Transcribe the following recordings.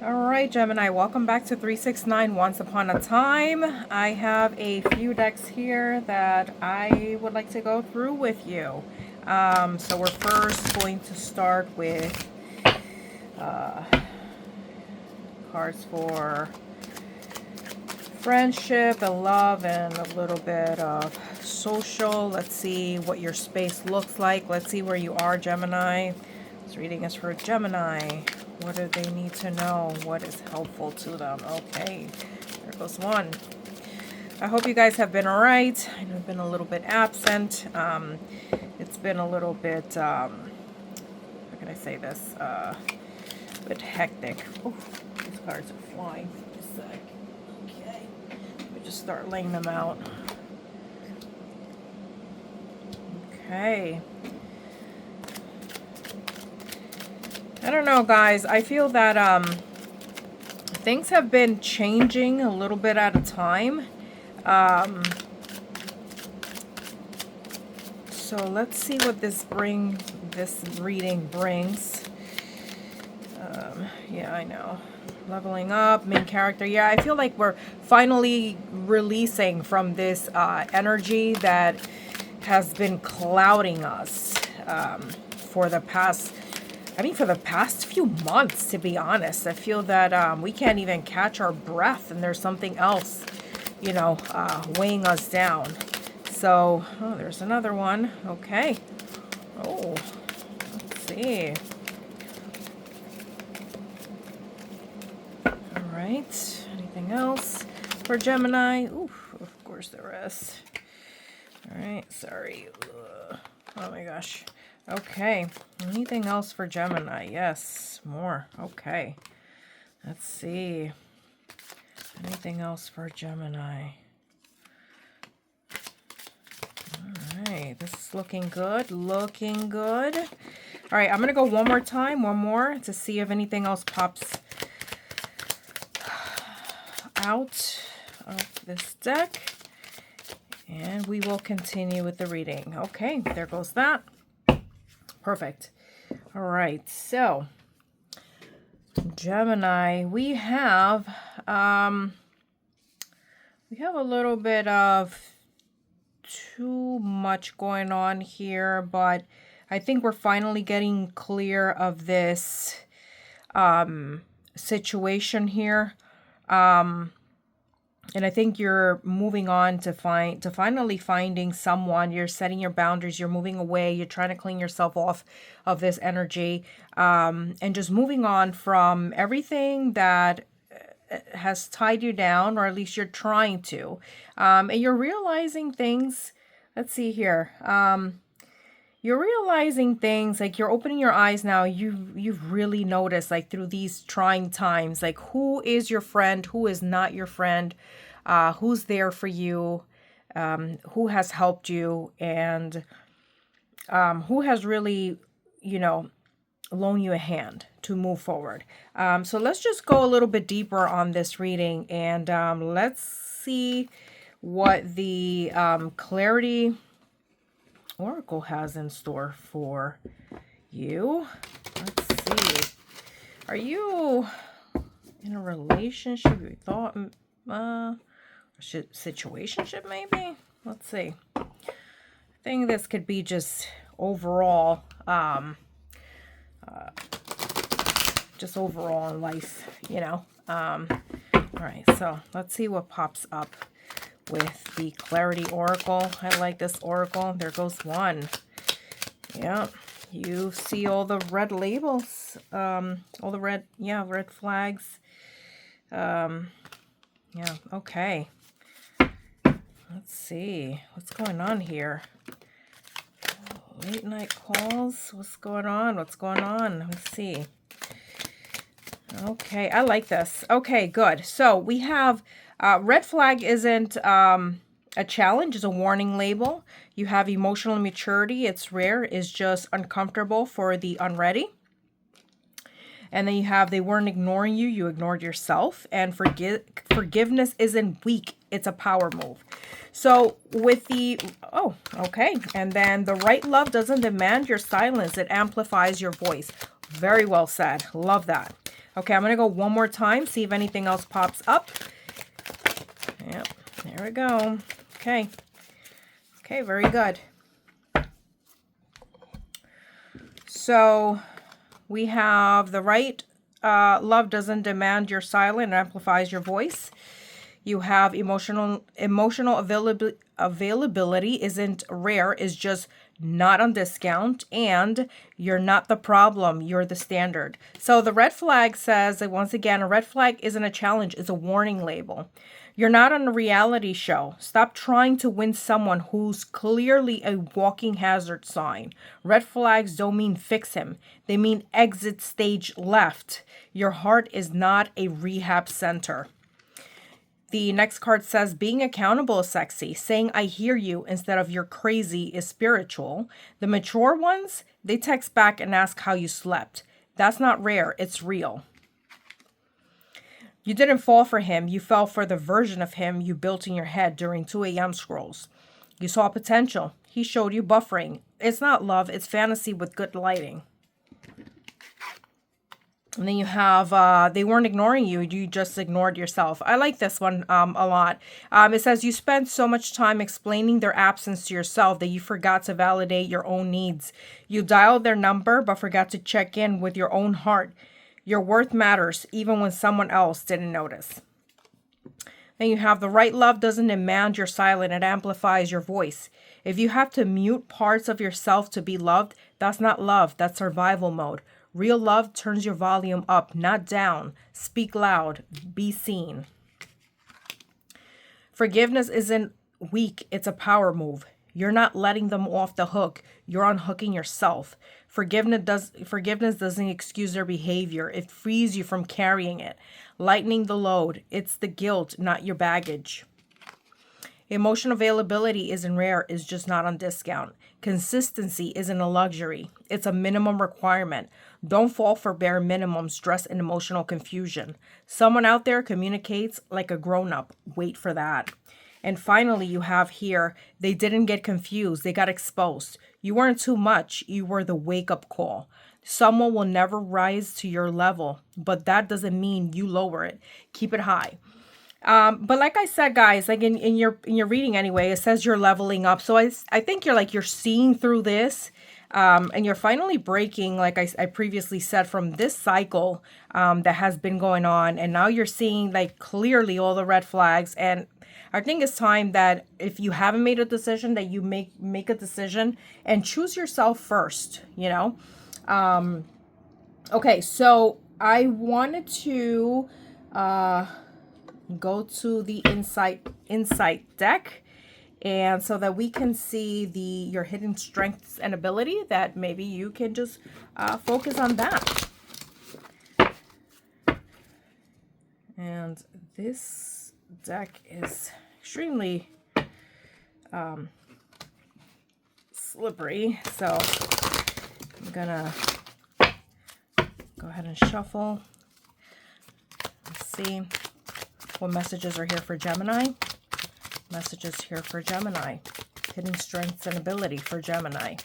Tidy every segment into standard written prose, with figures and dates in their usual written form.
All right, Gemini, welcome back to 369 Once Upon a Time. I have a few decks here that I would like to go through with you. So we're first going to start with cards for friendship and love and a little bit of social. Let's see what your space looks like. Let's see where you are, Gemini. This reading is for Gemini. What do they need to know? What is helpful to them? Okay, there goes one. I hope you guys have been all right. I know I've been a little bit absent. It's been a little bit, how can I say this? A bit hectic. Oof, these cards are flying. Just a sec. Okay, let me just start laying them out. Okay. I don't know, guys. I feel that things have been changing a little bit at a time. So let's see what this reading brings. Yeah, I know. Leveling up, main character. Yeah, I feel like we're finally releasing from this energy that has been clouding us for the past few months, to be honest. I feel that we can't even catch our breath, and there's something else, weighing us down. So, oh, there's another one. Okay. Oh, let's see. All right. Anything else for Gemini? Oof, of course there is. All right. Sorry. Ugh. Oh my gosh. Okay, anything else for Gemini? Yes, more. Okay, let's see. Anything else for Gemini? All right, this is looking good, looking good. All right, I'm going to go one more to see if anything else pops out of this deck. And we will continue with the reading. Okay, there goes that. Perfect. All right, so Gemini, we have a little bit of too much going on here, but I think we're finally getting clear of this situation here. And I think you're moving on to finally finding someone. You're setting your boundaries. You're moving away. You're trying to clean yourself off of this energy, and just moving on from everything that has tied you down, or at least you're trying to. And you're realizing things. Let's see here. You're realizing things, like you're opening your eyes now. You've really noticed, like, through these trying times, like, who is your friend, who is not your friend, who's there for you, who has helped you, and who has really, loaned you a hand to move forward. So let's just go a little bit deeper on this reading, and let's see what the clarity Oracle has in store for you. Let's see. Are you in a relationship? You thought situationship maybe? Let's see. I think this could be just overall in life, all right, so let's see what pops up with the Clarity Oracle. I like this Oracle. There goes one. Yeah, you see all the red labels, all the red flags. Yeah, okay. Let's see what's going on here. Late night calls. What's going on? Let's see. Okay, I like this. Okay, good. So we have red flag isn't a challenge, it's a warning label. You have emotional immaturity. It's rare. It's just uncomfortable for the unready. And then you have they weren't ignoring you. You ignored yourself. And forgiveness isn't weak. It's a power move. So with the, oh, okay. And then the right love doesn't demand your silence. It amplifies your voice. Very well said. Love that. Okay, I'm going to go one more time, see if anything else pops up. Yep, there we go. Okay. Okay, very good. So we have the right love doesn't demand your silence, it amplifies your voice. You have emotional availability isn't rare, is just not on discount, and you're not the problem, you're the standard. So the red flag says that, once again, a red flag isn't a challenge, it's a warning label. You're not on a reality show. Stop trying to win someone who's clearly a walking hazard sign. Red flags don't mean fix him. They mean exit stage left. Your heart is not a rehab center. The next card says being accountable is sexy. Saying I hear you instead of you're crazy is spiritual. The mature ones, they text back and ask how you slept. That's not rare, it's real. You didn't fall for him. You fell for the version of him you built in your head during 2 a.m. scrolls. You saw potential. He showed you buffering. It's not love. It's fantasy with good lighting. And then you have, they weren't ignoring you. You just ignored yourself. I like this one a lot. It says you spent so much time explaining their absence to yourself that you forgot to validate your own needs. You dialed their number but forgot to check in with your own heart. Your worth matters even when someone else didn't notice. Then you have the right love doesn't demand your silence, it amplifies your voice. If you have to mute parts of yourself to be loved, that's not love, that's survival mode. Real love turns your volume up, not down. Speak loud, be seen. Forgiveness isn't weak, it's a power move. You're not letting them off the hook. You're unhooking yourself. Forgiveness doesn't excuse their behavior. It frees you from carrying it. Lightening the load. It's the guilt, not your baggage. Emotional availability isn't rare. It's just not on discount. Consistency isn't a luxury. It's a minimum requirement. Don't fall for bare minimums, stress, and emotional confusion. Someone out there communicates like a grown-up. Wait for that. And finally, you have here, they didn't get confused. They got exposed. You weren't too much. You were the wake-up call. Someone will never rise to your level, but that doesn't mean you lower it. Keep it high. But like I said, guys, like in your reading anyway, it says you're leveling up. So I think you're seeing through this, and you're finally breaking, like I previously said, from this cycle that has been going on, and now you're seeing like clearly all the red flags. And I think it's time that if you haven't made a decision, that you make a decision and choose yourself first, you know? Okay, so I wanted to go to the insight deck, and so that we can see your hidden strengths and ability, that maybe you can just focus on that. And this deck is extremely slippery, so I'm gonna go ahead and shuffle. Let's see what messages are here for Gemini. Messages here for Gemini. Hidden strengths and ability for Gemini.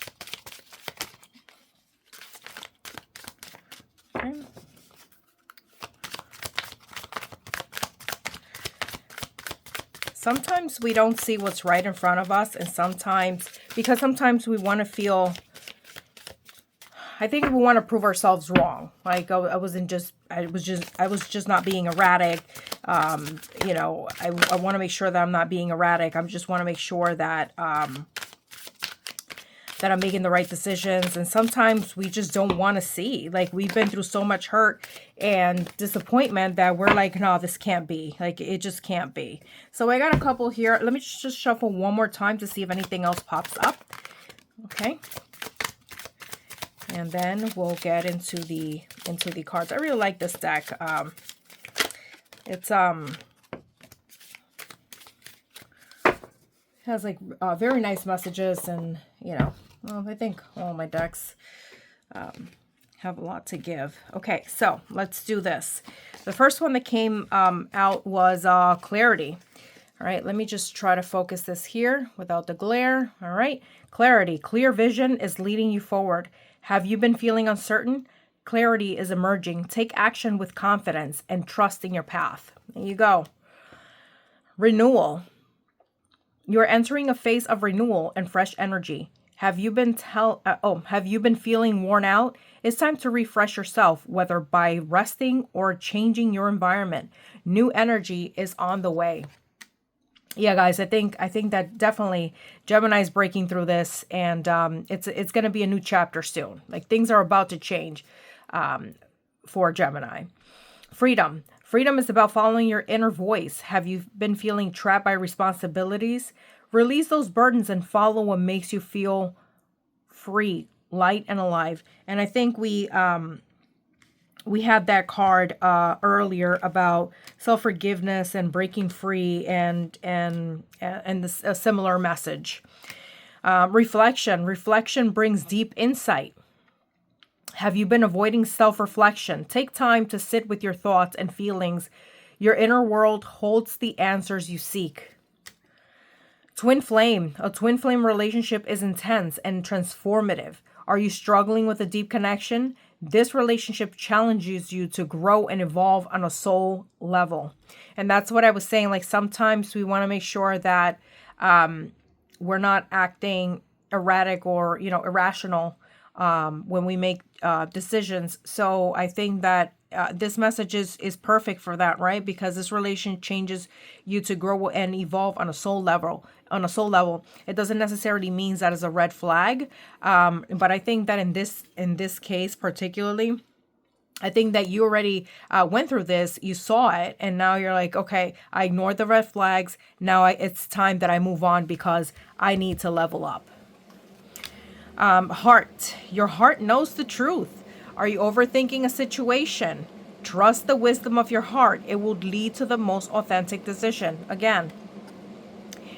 Okay. Sometimes we don't see what's right in front of us, and sometimes we want to feel, I think we want to prove ourselves wrong. Like I was just not being erratic. You know, I want to make sure that I'm not being erratic. I just want to make sure that that I'm making the right decisions. And sometimes we just don't want to see. Like, we've been through so much hurt and disappointment that we're like, no, this can't be. Like, it just can't be. So I got a couple here. Let me just shuffle one more time to see if anything else pops up. Okay. And then we'll get into the cards. I really like this deck. It's has like very nice messages, and you know, well, I think all my decks have a lot to give. Okay, so let's do this. The first one that came out was clarity. All right, let me just try to focus this here without the glare. All right, clarity, clear vision is leading you forward. Have you been feeling uncertain? clarity is emerging. Take action with confidence and trust in your path. There you go. Renewal. You're entering a phase of renewal and fresh energy. Have you been feeling worn out? It's time to refresh yourself, whether by resting or changing your environment. New energy is on the way. Yeah, guys, I think that definitely Gemini's breaking through this, and it's going to be a new chapter soon. Like, things are about to change for Gemini. Freedom. Freedom is about following your inner voice. Have you been feeling trapped by responsibilities? Release those burdens and follow what makes you feel free, light, and alive. And I think we had that card earlier about self-forgiveness and breaking free, and this, a similar message. Reflection. Reflection brings deep insight. Have you been avoiding self-reflection? Take time to sit with your thoughts and feelings. Your inner world holds the answers you seek. Twin flame. A twin flame relationship is intense and transformative. Are you struggling with a deep connection? This relationship challenges you to grow and evolve on a soul level. And that's what I was saying. Like, sometimes we want to make sure that we're not acting erratic or, irrational when we make decisions. So I think that this message is perfect for that, right? Because this relation changes you to grow and evolve on a soul level. It doesn't necessarily mean that is a red flag, but I think that in this case particularly, I think that you already went through this, you saw it, and now you're like, okay, I ignored the red flags. Now it's time that I move on because I need to level up. Heart. Your heart knows the truth. Are you overthinking a situation? Trust the wisdom of your heart. It will lead to the most authentic decision. Again,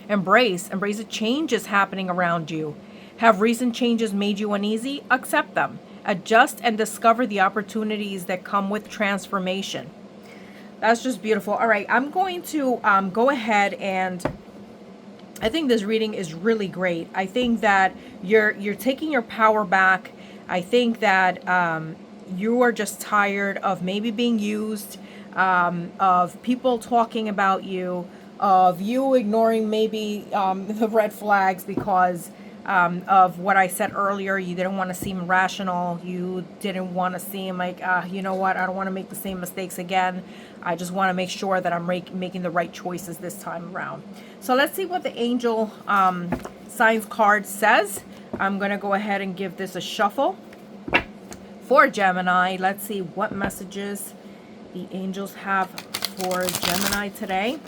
embrace the changes happening around you. Have recent changes made you uneasy? Accept them. Adjust and discover the opportunities that come with transformation. That's just beautiful. All right, I'm going to go ahead, and I think this reading is really great. I think that you're taking your power back. I think that you are just tired of maybe being used, of people talking about you, of you ignoring maybe the red flags because of what I said earlier. You didn't want to seem rational. You didn't want to seem like, you know what, I don't want to make the same mistakes again. I just want to make sure that I'm making the right choices this time around. So let's see what the angel signs card says. I'm going to go ahead and give this a shuffle for Gemini. Let's see what messages the angels have for Gemini today.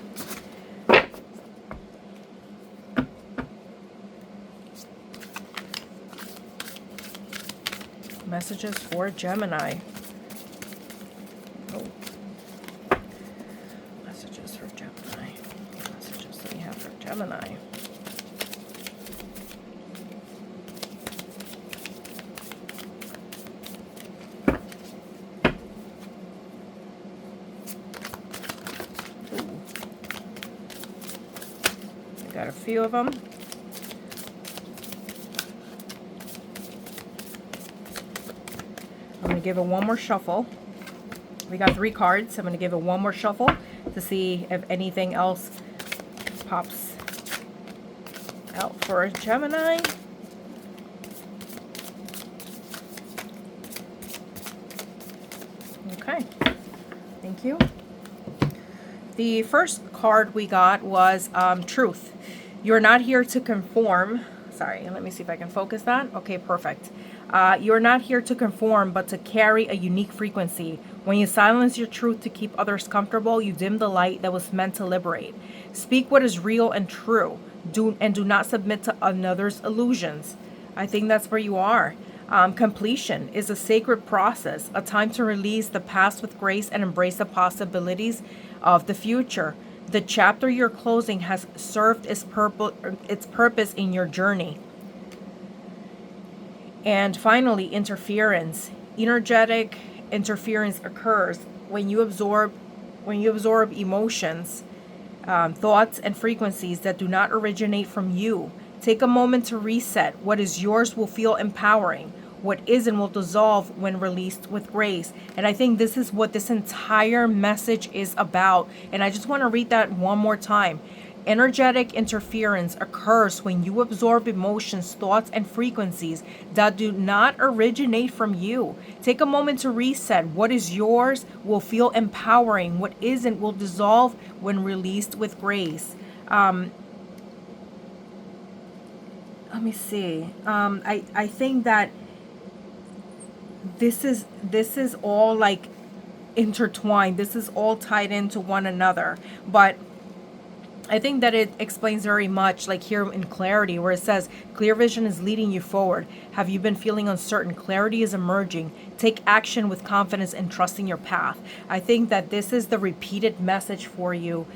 Messages for Gemini. Oh. Messages for Gemini. Messages that we have for Gemini. Ooh. I got a few of them. I'm going to give it one more shuffle. We got 3 cards. I'm going to give it one more shuffle to see if anything else pops out for Gemini. Okay. Thank you. The first card we got was Truth. You're not here to conform. Sorry, let me see if I can focus that. Okay, perfect. You're not here to conform, but to carry a unique frequency. When you silence your truth to keep others comfortable, you dim the light that was meant to liberate. Speak what is real and true. Do not submit to another's illusions. I think that's where you are. Completion is a sacred process, a time to release the past with grace and embrace the possibilities of the future. The chapter you're closing has served its purpose in your journey. And finally, interference. Energetic interference occurs when you absorb emotions, thoughts, and frequencies that do not originate from you. Take a moment to reset. What is yours will feel empowering. What isn't will dissolve when released with grace. And I think this is what this entire message is about. And I just want to read that one more time. Energetic interference occurs when you absorb emotions, thoughts, and frequencies that do not originate from you. Take a moment to reset. What is yours will feel empowering. What isn't will dissolve when released with grace. Let me see. I think that this is all like intertwined. This is all tied into one another. But I think that it explains very much, like here in clarity, where it says clear vision is leading you forward. Have you been feeling uncertain? Clarity is emerging. Take action with confidence and trusting your path. I think that this is the repeated message for you,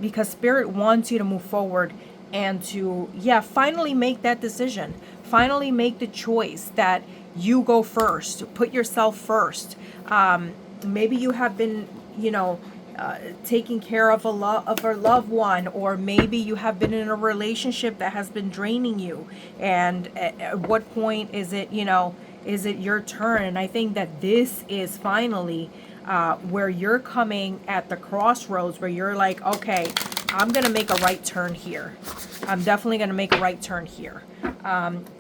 because Spirit wants you to move forward and to, finally make that decision. Finally make the choice that you go first. Put yourself first. Maybe you have been, taking care of a loved one, or maybe you have been in a relationship that has been draining you. And at what point is it, is it your turn? And I think that this is finally where you're coming at the crossroads, where you're like, okay, I'm going to make a right turn here. I'm definitely going to make a right turn here.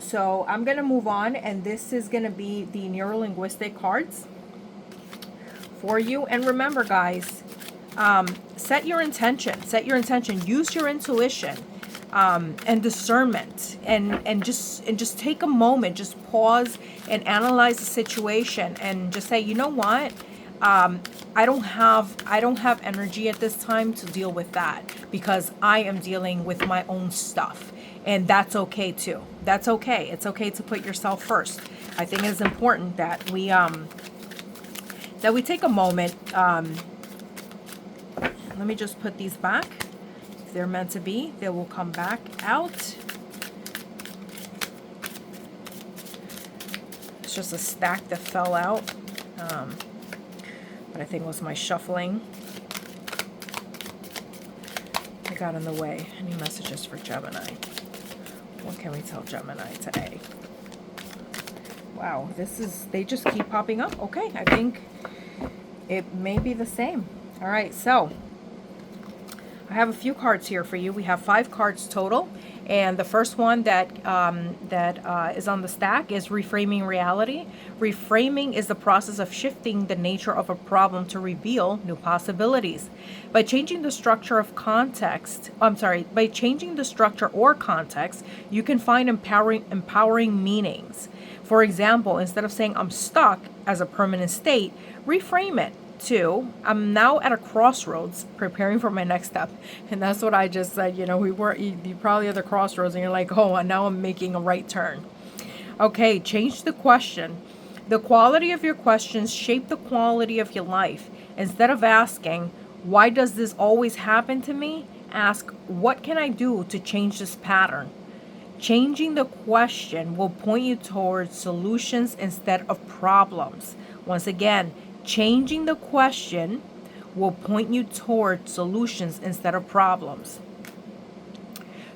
So I'm going to move on, and this is going to be the neuro-linguistic cards for you. And remember, guys, set your intention. Use your intuition and discernment, and just take a moment, just pause and analyze the situation, and just say, you know what? I don't have energy at this time to deal with that, because I am dealing with my own stuff, and that's okay too. That's okay. It's okay to put yourself first. I think it's important that we take a moment. Let me just put these back. If they're meant to be, they will come back out. It's just a stack that fell out. But I think it was my shuffling that got in the way. Any messages for Gemini? What can we tell Gemini today? Wow, they just keep popping up. Okay, I think it may be the same. All right, so I have a few cards here for you. We have 5 cards total, and the first one that is on the stack is reframing reality. Reframing is the process of shifting the nature of a problem to reveal new possibilities. By changing the structure or context, you can find empowering meanings. For example, instead of saying I'm stuck as a permanent state, reframe it to I'm now at a crossroads preparing for my next step. And that's what I just said. You probably at the crossroads and you're like, oh, now I'm making a right turn. Okay, change the question. The quality of your questions shape the quality of your life. Instead of asking, why does this always happen to me? Ask, what can I do to change this pattern? Changing the question will point you towards solutions instead of problems. Once again, changing the question will point you toward solutions instead of problems.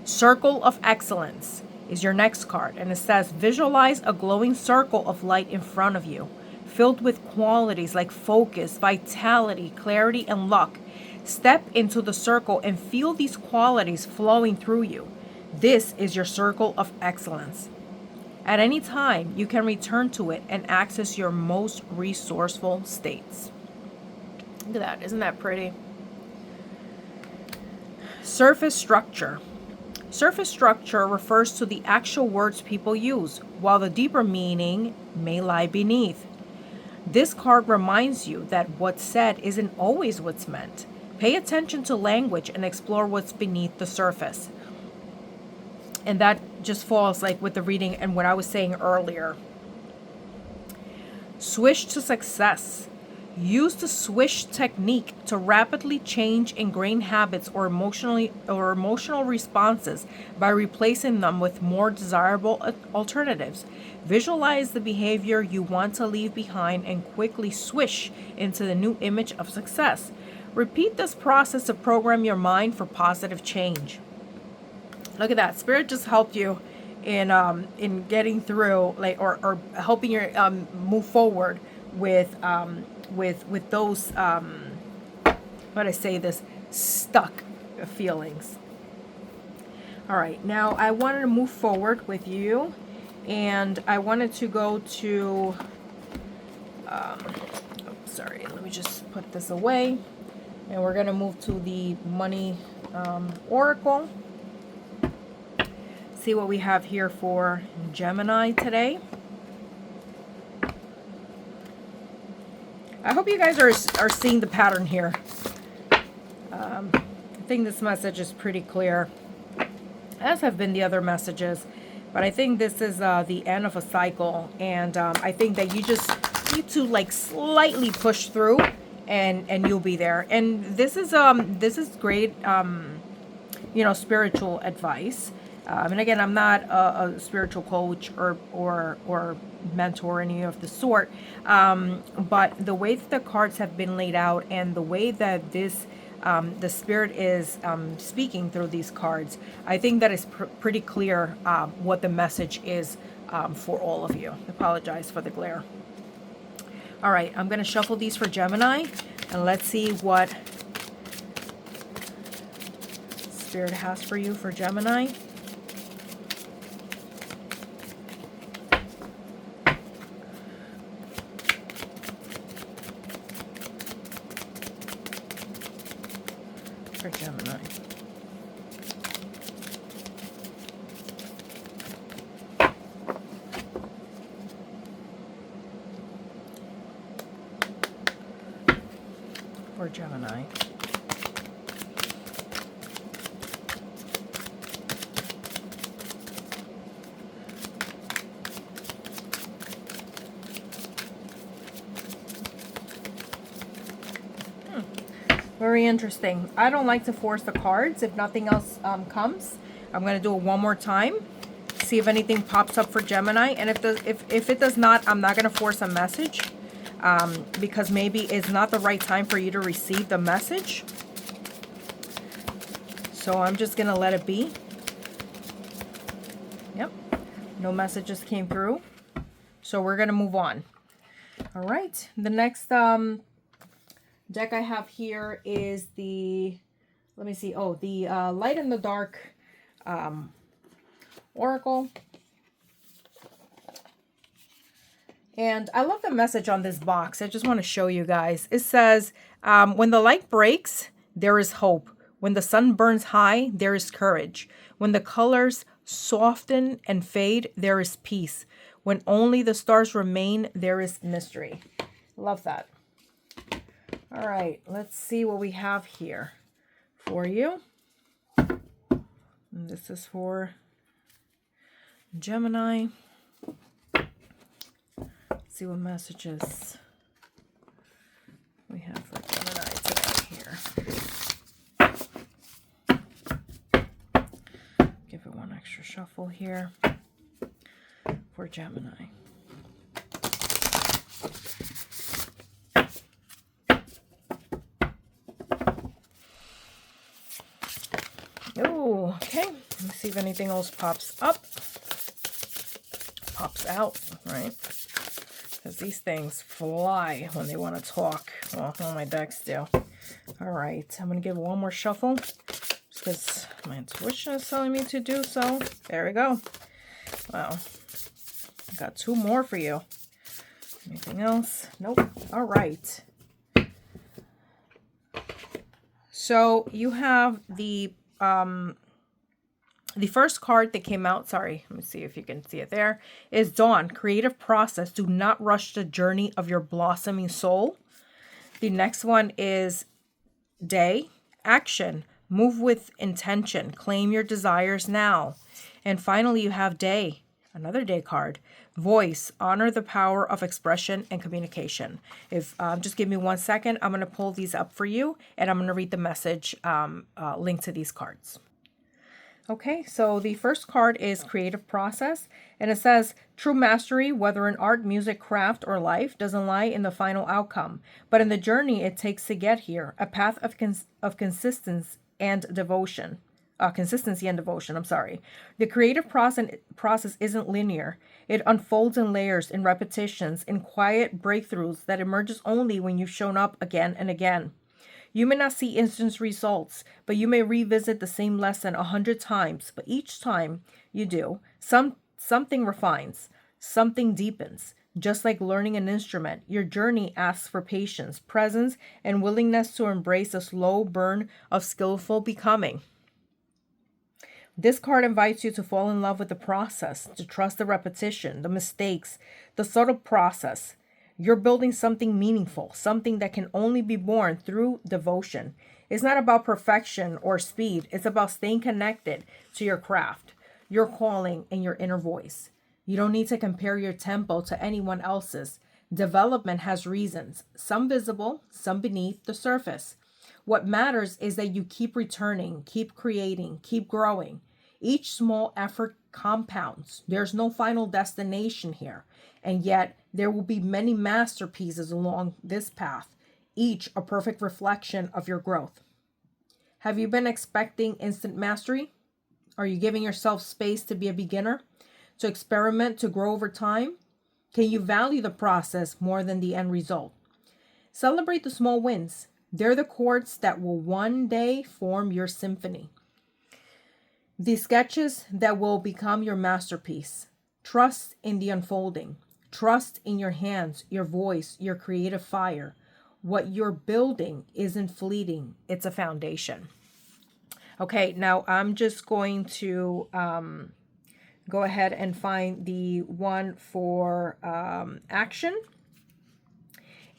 Circle of Excellence is your next card, and it says visualize a glowing circle of light in front of you, filled with qualities like focus, vitality, clarity, and luck. Step into the circle and feel these qualities flowing through you. This is your circle of excellence. At any time, you can return to it and access your most resourceful states. Look at that. Isn't that pretty? Surface structure. Surface structure refers to the actual words people use, while the deeper meaning may lie beneath. This card reminds you that what's said isn't always what's meant. Pay attention to language and explore what's beneath the surface. And that just falls like with the reading and what I was saying earlier. Swish to success. Use the swish technique to rapidly change ingrained habits or emotional responses by replacing them with more desirable alternatives. Visualize the behavior you want to leave behind and quickly swish into the new image of success. Repeat this process to program your mind for positive change. Look at that. Spirit just helped you in getting through, like, or helping you move forward with those how do I say this, stuck feelings. All right, now I wanted to move forward with you, and I wanted to go to sorry, let me just put this away, and we're gonna move to the money oracle. See what we have here for Gemini today. I hope you guys are seeing the pattern here. I think this message is pretty clear, as have been the other messages, but I think this is the end of a cycle, and I think that you just need to like slightly push through, and you'll be there. And this is great, you know, spiritual advice. And again, I'm not a spiritual coach or mentor or any of the sort, but the way that the cards have been laid out and the way that this the spirit is speaking through these cards, I think that is pretty clear what the message is for all of you. I apologize for the glare. All right, I'm going to shuffle these for Gemini, and let's see what Spirit has for you for Gemini. For Gemini. For Gemini. Very interesting. I don't like to force the cards. If nothing else comes, I'm going to do it one more time. See if anything pops up for Gemini. And if it does not, I'm not going to force a message. Because maybe it's not the right time for you to receive the message. So I'm just going to let it be. Yep. No messages came through. So we're going to move on. All right. The next deck I have here is the, let me see. Oh, the Light in the Dark Oracle. And I love the message on this box. I just want to show you guys. It says, when the light breaks, there is hope. When the sun burns high, there is courage. When the colors soften and fade, there is peace. When only the stars remain, there is mystery. Love that. All right, let's see what we have here for you. And this is for Gemini. Let's see what messages we have for Gemini today here. Give it one extra shuffle here for Gemini. Oh, okay. Let me see if anything else pops up. Pops out, right? Because these things fly when they want to talk. Well, all my decks do. All right. I'm going to give one more shuffle. Just because my intuition is telling me to do so. There we go. Wow. I got two more for you. Anything else? Nope. All right. So you have the first card that came out, sorry, let me see if you can see it there, is Dawn, creative process. Do not rush the journey of your blossoming soul. The next one is Day, action. Move with intention. Claim your desires now. And finally, you have Day, another Day card. Voice, honor the power of expression and communication. If just give me 1 second, I'm going to pull these up for you, and I'm going to read the message linked to these cards. Okay, so the first card is creative process, and it says, true mastery, whether in art, music, craft, or life, doesn't lie in the final outcome, but in the journey it takes to get here, a path of consistency and devotion. consistency and devotion. I'm sorry. The creative process isn't linear. It unfolds in layers, in repetitions, in quiet breakthroughs that emerges only when you've shown up again and again. You may not see instant results, but you may revisit the same lesson 100 times. But each time you do, something refines, something deepens. Just like learning an instrument, your journey asks for patience, presence, and willingness to embrace a slow burn of skillful becoming. This card invites you to fall in love with the process, to trust the repetition, the mistakes, the subtle process. You're building something meaningful, something that can only be born through devotion. It's not about perfection or speed. It's about staying connected to your craft, your calling, and your inner voice. You don't need to compare your tempo to anyone else's. Development has reasons, some visible, some beneath the surface. What matters is that you keep returning, keep creating, keep growing. Each small effort compounds. There's no final destination here. And yet, there will be many masterpieces along this path, each a perfect reflection of your growth. Have you been expecting instant mastery? Are you giving yourself space to be a beginner, to experiment, to grow over time? Can you value the process more than the end result? Celebrate the small wins. They're the chords that will one day form your symphony. The sketches that will become your masterpiece. Trust in the unfolding. Trust in your hands, your voice, your creative fire. What you're building isn't fleeting. It's a foundation. Okay, now I'm just going to go ahead and find the one for action.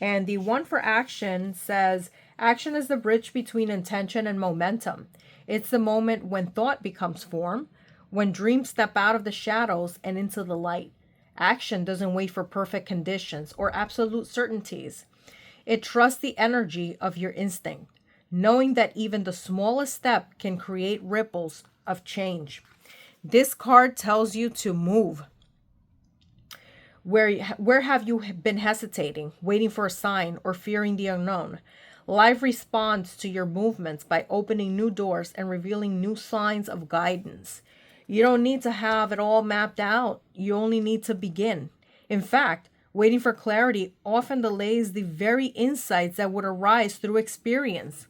And the one for action says, action is the bridge between intention and momentum. It's the moment when thought becomes form, when dreams step out of the shadows and into the light. Action doesn't wait for perfect conditions or absolute certainties. It trusts the energy of your instinct, knowing that even the smallest step can create ripples of change. This card tells you to move. Where have you been hesitating, waiting for a sign, or fearing the unknown? Life responds to your movements by opening new doors and revealing new signs of guidance. You don't need to have it all mapped out. You only need to begin. In fact, waiting for clarity often delays the very insights that would arise through experience.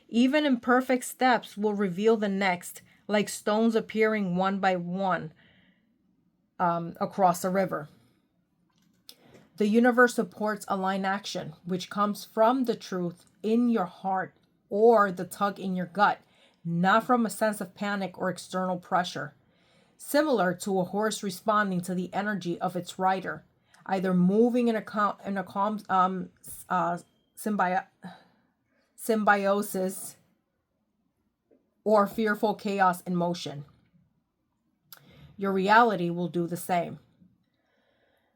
Even imperfect steps will reveal the next, like stones appearing one by one across a river. The universe supports aligned action, which comes from the truth in your heart or the tug in your gut, not from a sense of panic or external pressure. Similar to a horse responding to the energy of its rider, either moving in a calm symbiosis or fearful chaos in motion. Your reality will do the same.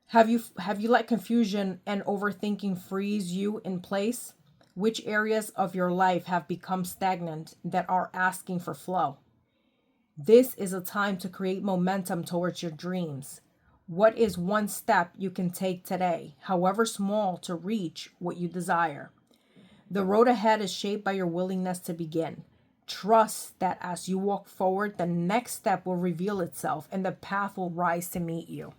Have you let confusion and overthinking freeze you in place? Which areas of your life have become stagnant that are asking for flow? This is a time to create momentum towards your dreams. What is one step you can take today, however small, to reach what you desire? The road ahead is shaped by your willingness to begin. Trust that as you walk forward, the next step will reveal itself and the path will rise to meet you.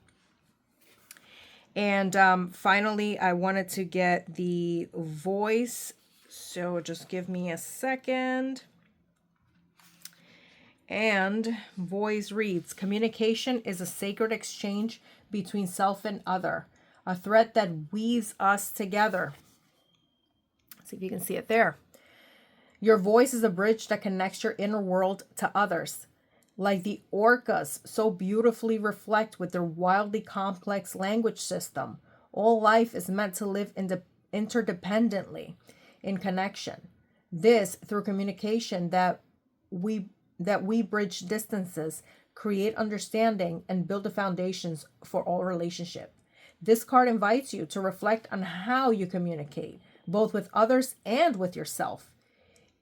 And finally, I wanted to get the voice. So just give me a second. And voice reads, communication is a sacred exchange between self and other, a thread that weaves us together. Let's see if you can see it there. Your voice is a bridge that connects your inner world to others. Like the orcas so beautifully reflect with their wildly complex language system, all life is meant to live interdependently in connection. This, through communication, that we bridge distances, create understanding, and build the foundations for all relationship. This card invites you to reflect on how you communicate, both with others and with yourself.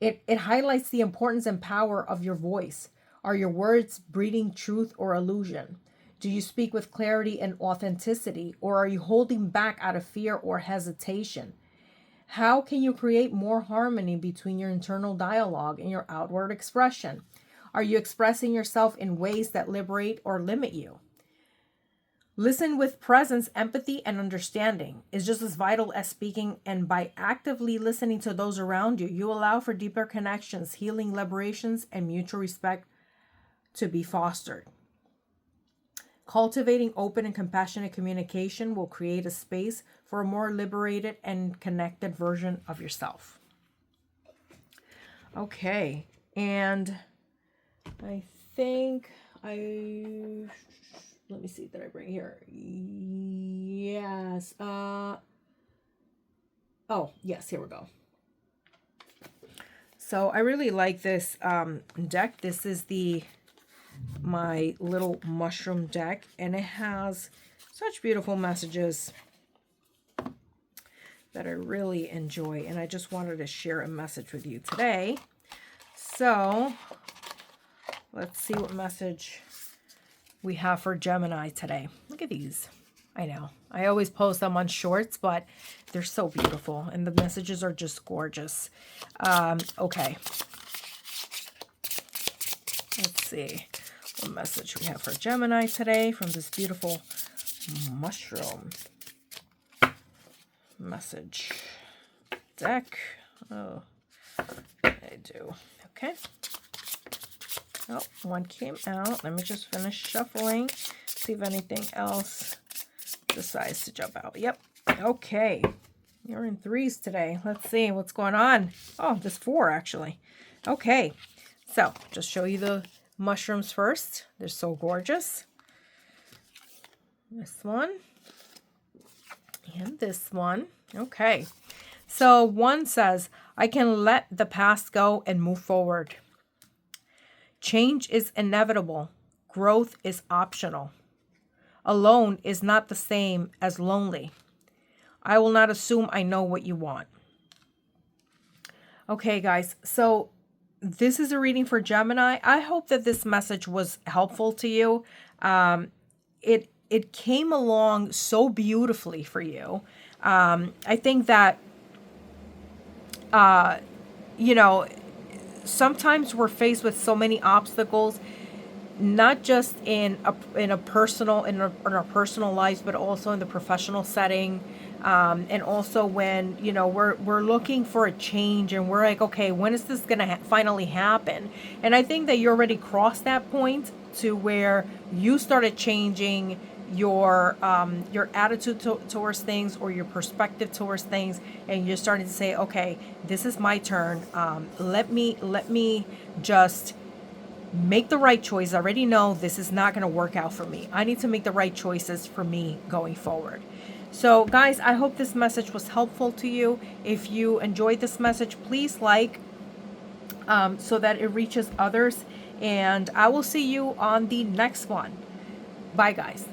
It highlights the importance and power of your voice. Are your words breathing truth or illusion? Do you speak with clarity and authenticity, or are you holding back out of fear or hesitation? How can you create more harmony between your internal dialogue and your outward expression? Are you expressing yourself in ways that liberate or limit you? Listen with presence, empathy, and understanding is just as vital as speaking, and by actively listening to those around you, you allow for deeper connections, healing, liberations, and mutual respect to be fostered. Cultivating open and compassionate communication will create a space for a more liberated and connected version of yourself. Okay, and I think let me see, did I bring here? Yes. Oh, yes, here we go. So I really like this deck. This is my little mushroom deck, and it has such beautiful messages that I really enjoy, and I just wanted to share a message with you today. So let's see what message we have for Gemini today. Look at these. I know I always post them on shorts, but they're so beautiful and the messages are just gorgeous. Okay, let's see what message we have for Gemini today from this beautiful mushroom message deck. Oh, I do. Okay. Oh, one came out. Let me just finish shuffling, see if anything else decides to jump out. Yep. Okay. You're in threes today. Let's see what's going on. Oh, there's four actually. Okay. So just show you the mushrooms first. They're so gorgeous. This one. And this one. Okay. So one says, I can let the past go and move forward. Change is inevitable. Growth is optional. Alone is not the same as lonely. I will not assume I know what you want. Okay, guys. So this is a reading for Gemini. I hope that this message was helpful to you. It came along so beautifully for you. I think that, sometimes we're faced with so many obstacles, not just in our personal lives, but also in the professional setting, and also when we're looking for a change, and we're like, okay, when is this gonna finally happen? And I think that you already crossed that point to where you started changing your attitude towards things, or your perspective towards things, and you're starting to say, okay, this is my turn. Let me just make the right choice. I already know this is not going to work out for me. I need to make the right choices for me going forward. So guys, I hope this message was helpful to you. If you enjoyed this message, please like, so that it reaches others, and I will see you on the next one. Bye guys.